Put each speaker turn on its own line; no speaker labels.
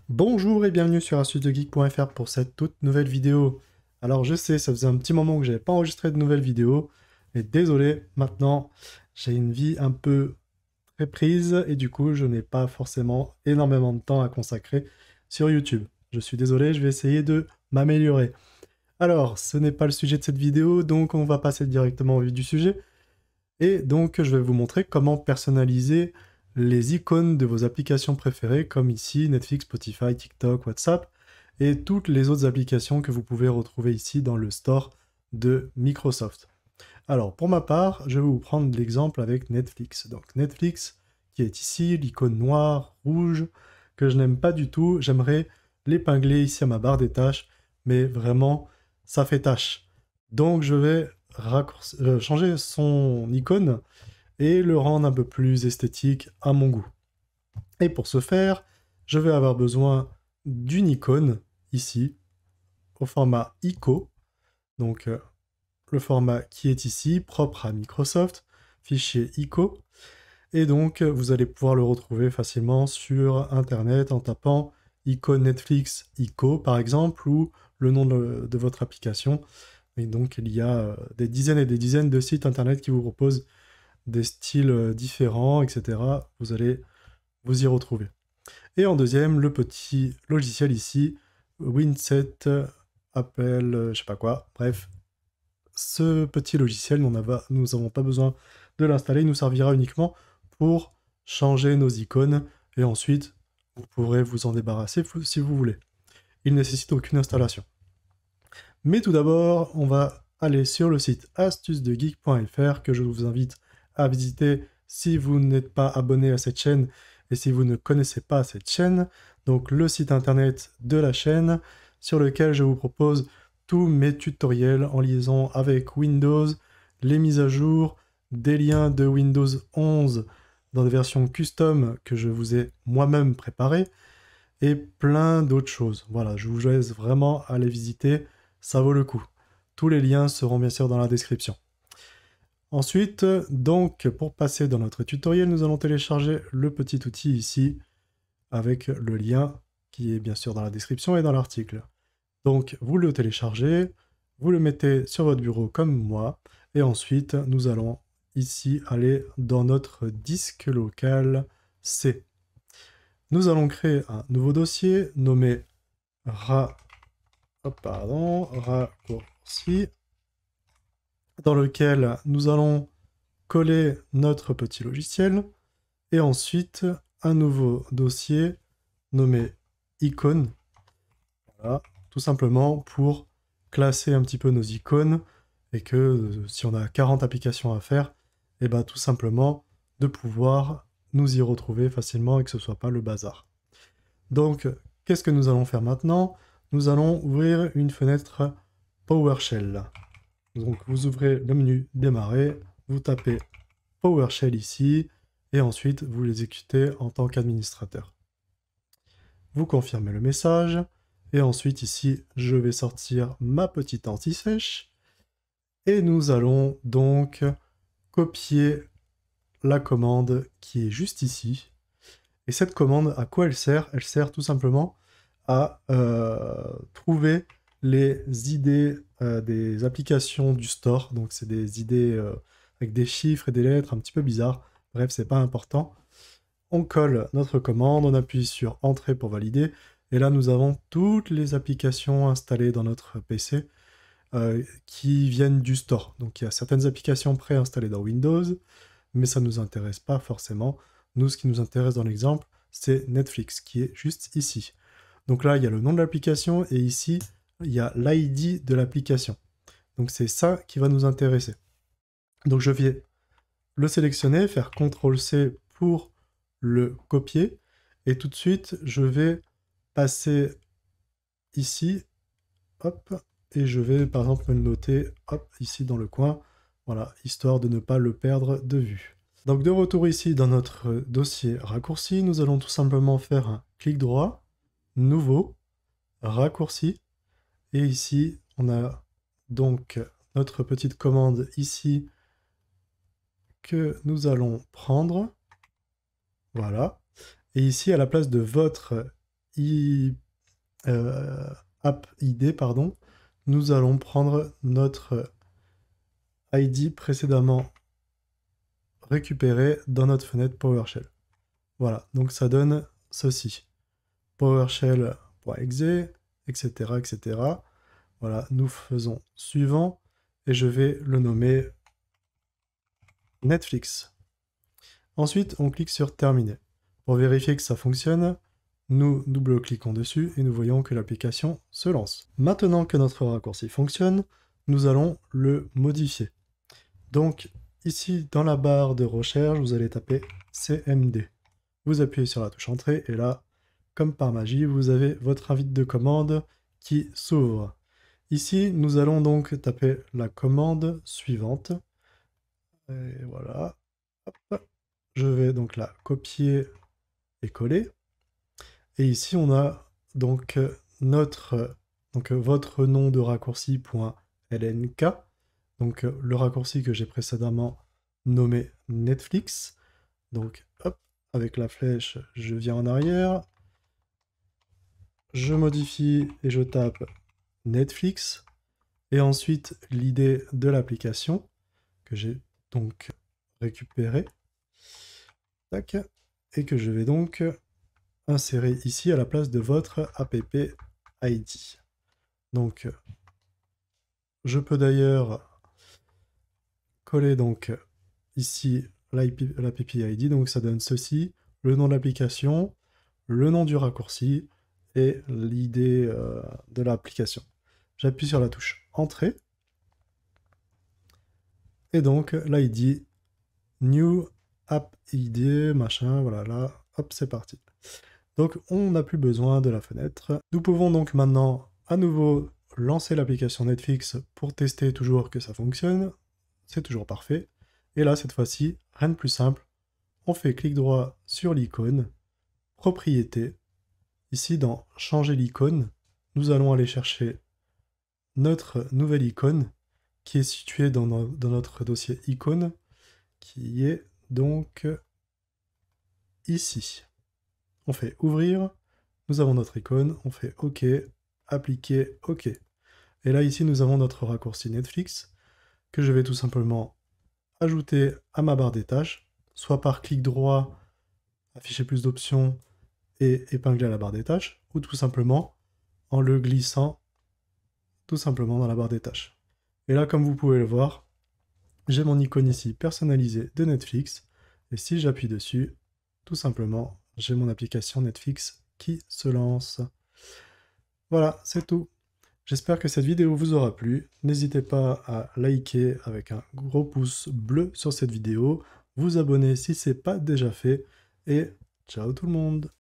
Bonjour et bienvenue sur astucesdegeek.fr pour cette toute nouvelle vidéo. Alors je sais, ça faisait un petit moment que j'avais pas enregistré de nouvelles vidéos, et désolé, maintenant j'ai une vie un peu très prise et du coup je n'ai pas forcément énormément de temps à consacrer sur YouTube. Je suis désolé, je vais essayer de m'améliorer. Alors, ce n'est pas le sujet de cette vidéo, donc on va passer directement au vif du sujet. Et donc, je vais vous montrer comment personnaliser les icônes de vos applications préférées, comme ici Netflix, Spotify, TikTok, WhatsApp, et toutes les autres applications que vous pouvez retrouver ici dans le store de Microsoft. Alors, pour ma part, je vais vous prendre l'exemple avec Netflix. Donc, Netflix, qui est ici, l'icône noire, rouge, que je n'aime pas du tout. J'aimerais l'épingler ici à ma barre des tâches, mais vraiment, ça fait tâche. Donc, je vais changer son icône et le rendre un peu plus esthétique à mon goût. Et pour ce faire, je vais avoir besoin d'une icône ici, au format ICO. Donc, le format qui est ici, propre à Microsoft, fichier ICO. Et donc, vous allez pouvoir le retrouver facilement sur Internet en tapant icône Netflix ICO, par exemple, ou le nom de votre application. Et donc, il y a des dizaines et des dizaines de sites Internet qui vous proposent des styles différents, etc. Vous allez vous y retrouver. Et en deuxième, le petit logiciel ici, Winset, Apple, je sais pas quoi, bref, ce petit logiciel, nous n'avons pas besoin de l'installer, il nous servira uniquement pour changer nos icônes, et ensuite, vous pourrez vous en débarrasser si vous voulez. Il ne nécessite aucune installation. Mais tout d'abord, on va aller sur le site astucesdegeek.fr que je vous invite à visiter si vous n'êtes pas abonné à cette chaîne et si vous ne connaissez pas cette chaîne. Donc le site internet de la chaîne sur lequel je vous propose tous mes tutoriels en liaison avec Windows, les mises à jour, des liens de Windows 11 dans des versions custom que je vous ai moi-même préparées et plein d'autres choses. Voilà, je vous laisse vraiment aller visiter, ça vaut le coup. Tous les liens seront bien sûr dans la description. Ensuite, donc, pour passer dans notre tutoriel, nous allons télécharger le petit outil ici, avec le lien qui est bien sûr dans la description et dans l'article. Donc, vous le téléchargez, vous le mettez sur votre bureau comme moi, et ensuite, nous allons ici aller dans notre disque local C. Nous allons créer un nouveau dossier nommé raccourci, dans lequel nous allons coller notre petit logiciel, et ensuite un nouveau dossier nommé icône, voilà, tout simplement pour classer un petit peu nos icônes, et que si on a 40 applications à faire, et ben tout simplement de pouvoir nous y retrouver facilement et que ce soit pas le bazar. Donc, qu'est-ce que nous allons faire maintenant? Nous allons ouvrir une fenêtre PowerShell. Donc, vous ouvrez le menu Démarrer, vous tapez PowerShell ici, et ensuite, vous l'exécutez en tant qu'administrateur. Vous confirmez le message, et ensuite, ici, je vais sortir ma petite anti-sèche, et nous allons donc copier la commande qui est juste ici. Et cette commande, à quoi elle sert? Elle sert tout simplement à trouver les idées des applications du store. Donc c'est des idées avec des chiffres et des lettres un petit peu bizarres. Bref, c'est pas important. On colle notre commande, on appuie sur Entrée pour valider. Et là, nous avons toutes les applications installées dans notre PC qui viennent du store. Donc il y a certaines applications préinstallées dans Windows, mais ça ne nous intéresse pas forcément. Nous, ce qui nous intéresse dans l'exemple, c'est Netflix, qui est juste ici. Donc là, il y a le nom de l'application, et ici, il y a l'ID de l'application. Donc c'est ça qui va nous intéresser. Donc je vais le sélectionner, faire CTRL-C pour le copier, et tout de suite, je vais passer ici, hop, et je vais par exemple me le noter, hop, ici dans le coin, voilà, histoire de ne pas le perdre de vue. Donc de retour ici dans notre dossier raccourci, nous allons tout simplement faire un clic droit, nouveau, raccourci, et ici on a donc notre petite commande ici que nous allons prendre, voilà, et ici à la place de votre app ID, pardon, nous allons prendre notre ID précédemment récupéré dans notre fenêtre PowerShell. Voilà, donc ça donne ceci. PowerShell.exe, etc., etc. Voilà, nous faisons suivant, et je vais le nommer Netflix. Ensuite, on clique sur Terminer. Pour vérifier que ça fonctionne, nous double-cliquons dessus et nous voyons que l'application se lance. Maintenant que notre raccourci fonctionne, nous allons le modifier. Donc, ici, dans la barre de recherche, vous allez taper CMD. Vous appuyez sur la touche Entrée, et là, comme par magie, vous avez votre invite de commande qui s'ouvre. Ici, nous allons donc taper la commande suivante. Et voilà. Hop. Je vais donc la copier et coller. Et ici, on a donc votre nom de raccourci.lnk, donc le raccourci que j'ai précédemment nommé Netflix. Donc, hop, avec la flèche, je viens en arrière, je modifie et je tape Netflix, et ensuite l'idée de l'application que j'ai donc récupérée, tac, et que je vais donc insérer ici à la place de votre app ID. Donc, je peux d'ailleurs coller donc ici l'app ID, donc ça donne ceci, le nom de l'application, le nom du raccourci et l'idée de l'application. J'appuie sur la touche Entrée, et donc l'ID, New App ID, machin, voilà, là, hop, c'est parti. Donc on n'a plus besoin de la fenêtre. Nous pouvons donc maintenant à nouveau lancer l'application Netflix pour tester toujours que ça fonctionne. C'est toujours parfait. Et là, cette fois-ci, rien de plus simple. On fait clic droit sur l'icône, propriétés. Ici, dans changer l'icône, nous allons aller chercher notre nouvelle icône qui est située dans notre dossier icône, qui est donc ici. On fait ouvrir, nous avons notre icône, on fait OK, appliquer, OK. Et là, ici, nous avons notre raccourci Netflix, que je vais tout simplement ajouter à ma barre des tâches, soit par clic droit, afficher plus d'options et épingler à la barre des tâches, ou tout simplement en le glissant tout simplement dans la barre des tâches. Et là, comme vous pouvez le voir, j'ai mon icône ici personnalisée de Netflix, et si j'appuie dessus, tout simplement, j'ai mon application Netflix qui se lance. Voilà, c'est tout. J'espère que cette vidéo vous aura plu. N'hésitez pas à liker avec un gros pouce bleu sur cette vidéo, vous abonner si ce n'est pas déjà fait, et ciao tout le monde!